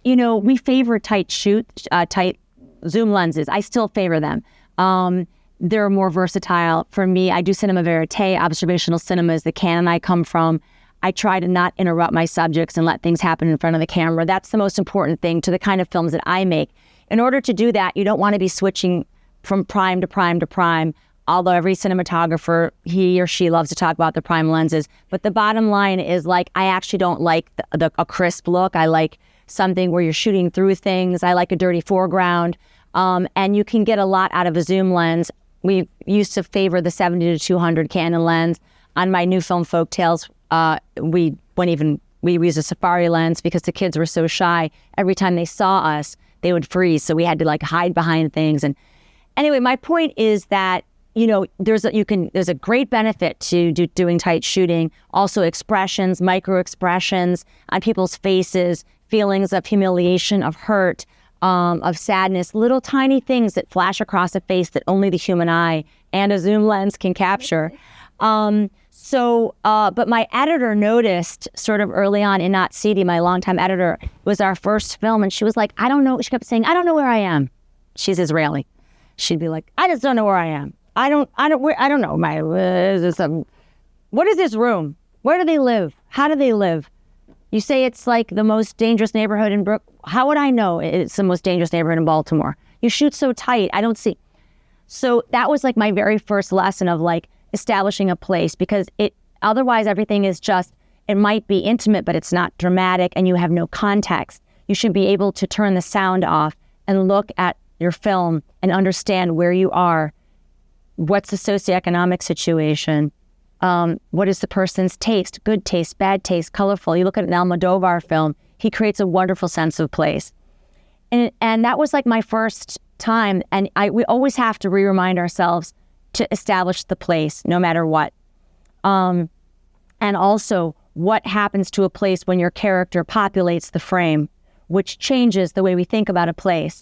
we favor tight zoom lenses. I still favor them. They're more versatile. For me, I do cinema verite. Observational cinema is the canon I come from. I try to not interrupt my subjects and let things happen in front of the camera. That's the most important thing to the kind of films that I make. In order to do that, you don't want to be switching from prime to prime to prime, although every cinematographer, he or she loves to talk about the prime lenses. But the bottom line is, like, I actually don't like a crisp look. I like something where you're shooting through things. I like a dirty foreground. And you can get a lot out of a zoom lens. We used to favor the 70 to 200 Canon lens. On my new film, Folktales, we used a safari lens because the kids were so shy. Every time they saw us, they would freeze. So we had to hide behind things. And anyway, my point is that, there's a great benefit to doing tight shooting. Also expressions, micro expressions on people's faces, feelings of humiliation, of hurt, of sadness, little tiny things that flash across a face that only the human eye and a zoom lens can capture. But my editor noticed sort of early on in Not Seedy, my longtime editor, was our first film, and she was like, I don't know. She kept saying, I don't know where I am. She's Israeli. She'd be like, I just don't know where I am. I don't know. What is this room? Where do they live? How do they live? You say it's like the most dangerous neighborhood in how would I know it's the most dangerous neighborhood in Baltimore? You shoot so tight. I don't see. So that was like my very first lesson of establishing a place, because otherwise everything is just, it might be intimate, but it's not dramatic and you have no context. You should be able to turn the sound off and look at your film and understand where you are. What's the socioeconomic situation? What is the person's taste? Good taste, bad taste, colorful. You look at an Almodovar film, he creates a wonderful sense of place. And that was like my first time. And we always have to remind ourselves to establish the place, no matter what. And also, what happens to a place when your character populates the frame, which changes the way we think about a place.